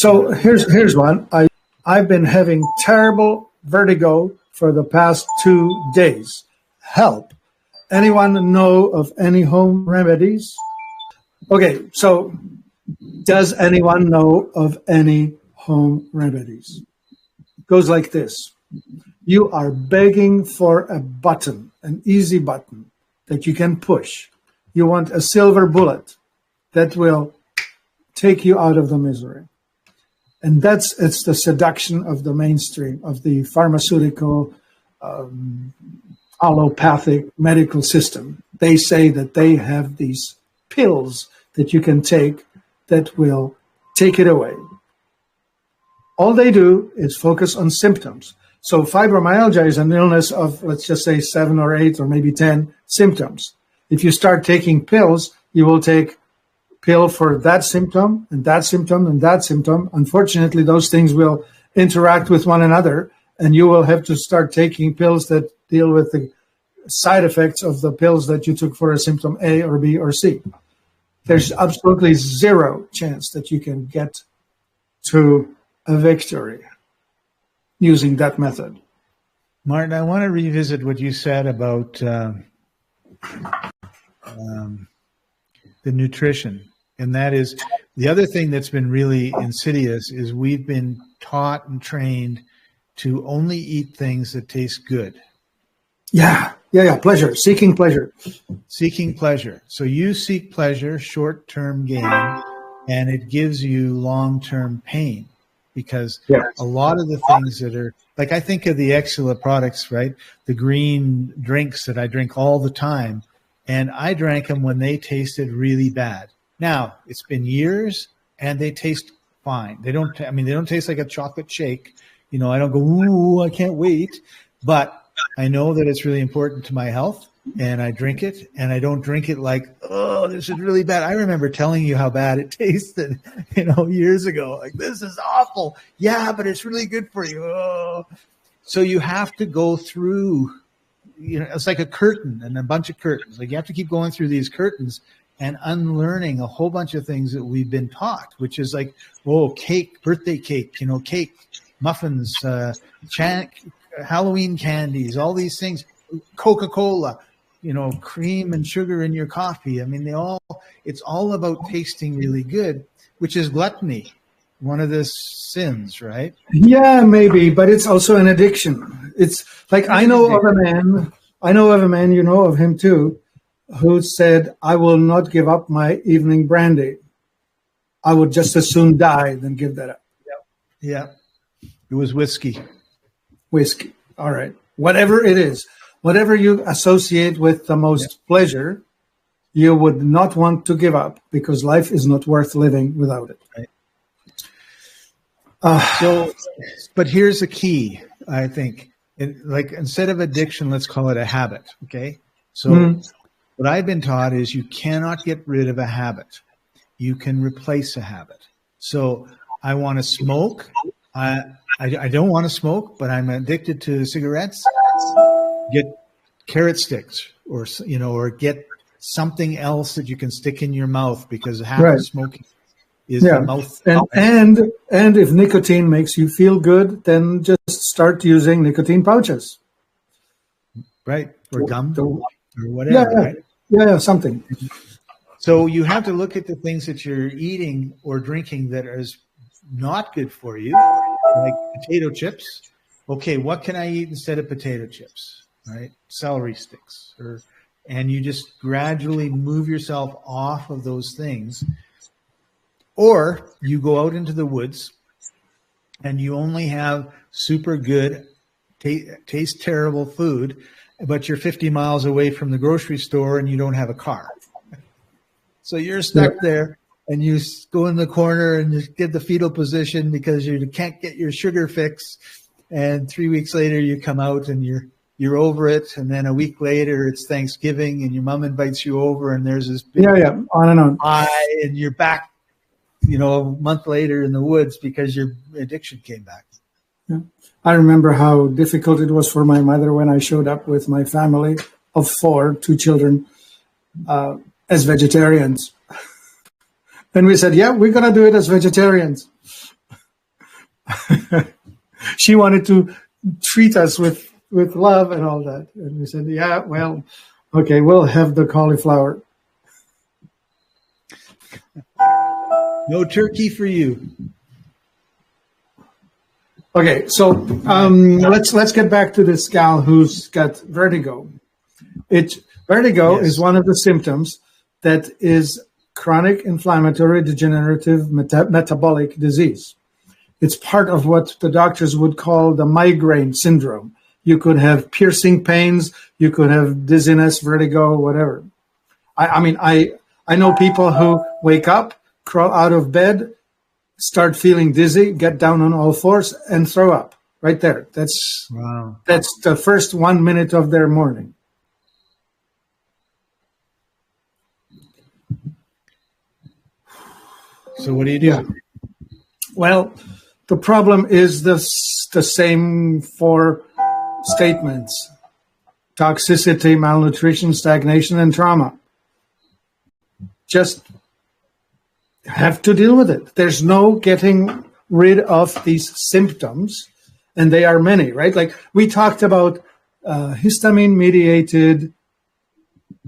So here's one. I've been having terrible vertigo for the past 2 days. Help. Anyone know of any home remedies? Okay, so does anyone know of any home remedies? Goes like this. You are begging for a button, an easy button that you can push. You want a silver bullet that will take you out of the misery. And it's the seduction of the mainstream, of the pharmaceutical, allopathic medical system. They say that they have these pills that you can take that will take it away. All they do is focus on symptoms. So fibromyalgia is an illness of, let's just say, 7 or 8 or maybe 10 symptoms. If you start taking pills, you will take pill for that symptom and that symptom and that symptom. Unfortunately, those things will interact with one another, and you will have to start taking pills that deal with the side effects of the pills that you took for a symptom A or B or C. There's absolutely zero chance that you can get to a victory using that method. Martin, I want to revisit what you said about the nutrition. And that is the other thing that's been really insidious is we've been taught and trained to only eat things that taste good. Yeah. Pleasure, seeking pleasure. Seeking pleasure. So you seek pleasure, short-term gain, and it gives you long-term pain because a lot of the things that are, like I think of the Exula products, right? The green drinks that I drink all the time, and I drank them when they tasted really bad. Now, it's been years, and they taste fine. They don't taste like a chocolate shake. You know, I don't go, ooh, I can't wait. But I know that it's really important to my health, and I drink it, and I don't drink it like, oh, this is really bad. I remember telling you how bad it tasted, years ago. Like, this is awful. Yeah, but it's really good for you. Oh. So you have to go through, it's like a curtain and a bunch of curtains. Like you have to keep going through these curtains and unlearning a whole bunch of things that we've been taught, which is like, cake, birthday cake, cake, muffins, Halloween candies, all these things, Coca-Cola, cream and sugar in your coffee. I mean, it's all about tasting really good, which is gluttony, one of the sins, right? Yeah, maybe, but it's also an addiction. It's like, I know of a man, you know of him too, who said, I will not give up my evening brandy. I would just as soon die than give that up. Yeah. It was whiskey. All right. Whatever it is, whatever you associate with the most pleasure, you would not want to give up because life is not worth living without it. Right. But here's the key, I think. Instead of addiction, let's call it a habit. Okay. So what I've been taught is you cannot get rid of a habit. You can replace a habit. So I want to smoke. I don't want to smoke, but I'm addicted to cigarettes. Get carrot sticks or get something else that you can stick in your mouth because half of smoking is the mouth. And if nicotine makes you feel good, then just start using nicotine pouches. Right. Or gum or whatever. Yeah. Right? Yeah, something. So you have to look at the things that you're eating or drinking that is not good for you, like potato chips. Okay, what can I eat instead of potato chips? Right? Celery sticks. And you just gradually move yourself off of those things. Or you go out into the woods and you only have super good, taste terrible food, but you're 50 miles away from the grocery store and you don't have a car. So you're stuck there and you go in the corner and just get the fetal position because you can't get your sugar fix. And 3 weeks later you come out and you're over it. And then a week later it's Thanksgiving and your mom invites you over and there's this big on and on pie and you're back, a month later in the woods because your addiction came back. Yeah. I remember how difficult it was for my mother when I showed up with my family of 4, 2 children, as vegetarians. And we said, we're going to do it as vegetarians. She wanted to treat us with love and all that. And we said, yeah, well, okay, we'll have the cauliflower. No turkey for you. Okay, so let's get back to this gal who's got vertigo. Vertigo is one of the symptoms that is chronic inflammatory degenerative metabolic disease. It's part of what the doctors would call the migraine syndrome. You could have piercing pains, you could have dizziness, vertigo, whatever. I know people who wake up, crawl out of bed, start feeling dizzy, get down on all fours, and throw up right there. That's the first 1 minute of their morning. So what do you do? Well, the problem is the same four statements: toxicity, malnutrition, stagnation, and trauma. Just have to deal with it. There's no getting rid of these symptoms, and they are many, right? Like we talked about histamine-mediated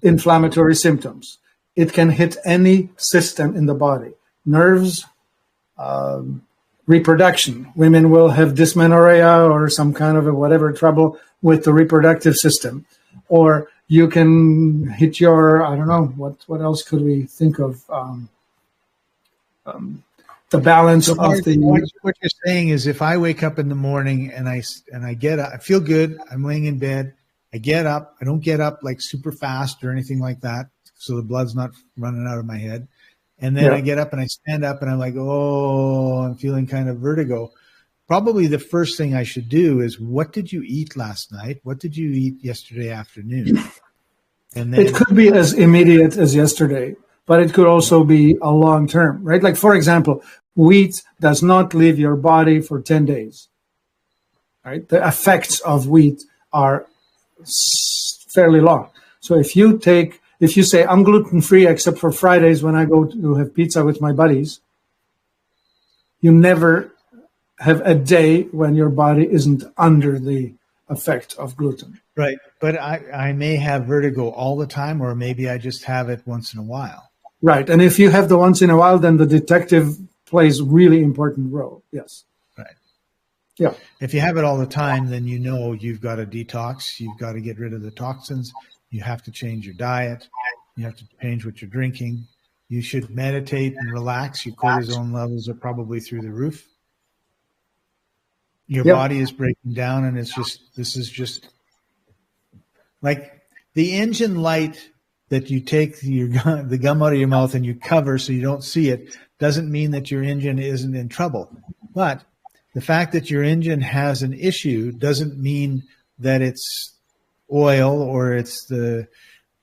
inflammatory symptoms. It can hit any system in the body. Nerves, reproduction. Women will have dysmenorrhea or some kind of a whatever trouble with the reproductive system. Or you can hit your, I don't know, what else could we think of? The balance of the... What you're saying is if I wake up in the morning and I get up, I feel good, I'm laying in bed, I get up, I don't get up like super fast or anything like that, so the blood's not running out of my head. And then I get up and I stand up and I'm like, oh, I'm feeling kind of vertigo. Probably the first thing I should do is, what did you eat last night? What did you eat yesterday afternoon? And then, it could be as immediate as yesterday, but it could also be a long term, right? Like, for example, wheat does not leave your body for 10 days, right? The effects of wheat are fairly long. So if you say, I'm gluten-free except for Fridays when I go to have pizza with my buddies, you never have a day when your body isn't under the effect of gluten. Right. But I may have vertigo all the time, or maybe I just have it once in a while. Right. And if you have the once in a while, then the detective plays really important role. Yes. Right. Yeah. If you have it all the time, then you know you've got to detox. You've got to get rid of the toxins. You have to change your diet. You have to change what you're drinking. You should meditate and relax. Your cortisol levels are probably through the roof. Your body is breaking down, and this is just like the engine light that you take the gum out of your mouth and you cover so you don't see it doesn't mean that your engine isn't in trouble. But the fact that your engine has an issue doesn't mean that it's oil or it's the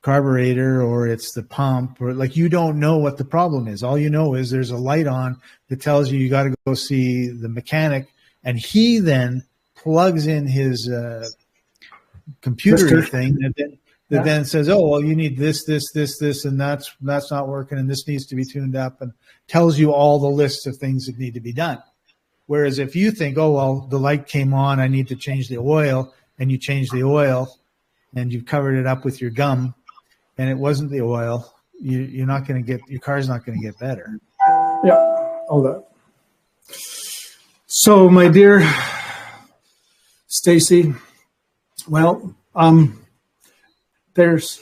carburetor or it's the pump, or like, you don't know what the problem is. All you know is there's a light on that tells you got to go see the mechanic, and he then plugs in his computer thing that then says, oh, well, you need this, and that's not working, and this needs to be tuned up, and tells you all the lists of things that need to be done. Whereas if you think, oh, well, the light came on, I need to change the oil, and you change the oil, and you've covered it up with your gum, and it wasn't the oil, you're not going to get, your car's not going to get better. Yeah, all that. So, my dear Stacy, well, there's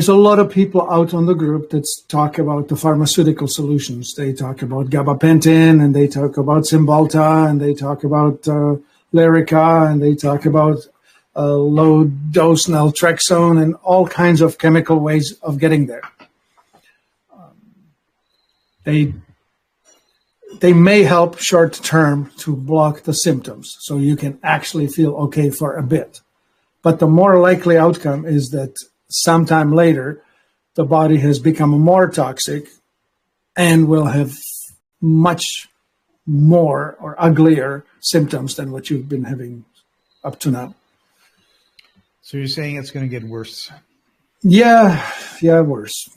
a lot of people out on the group that talk about the pharmaceutical solutions. They talk about gabapentin, and they talk about Cymbalta, and they talk about Lyrica, and they talk about low-dose naltrexone, and all kinds of chemical ways of getting there. They may help short-term to block the symptoms, so you can actually feel okay for a bit. But the more likely outcome is that sometime later, the body has become more toxic and will have much more or uglier symptoms than what you've been having up to now. So you're saying it's going to get worse? Yeah, worse.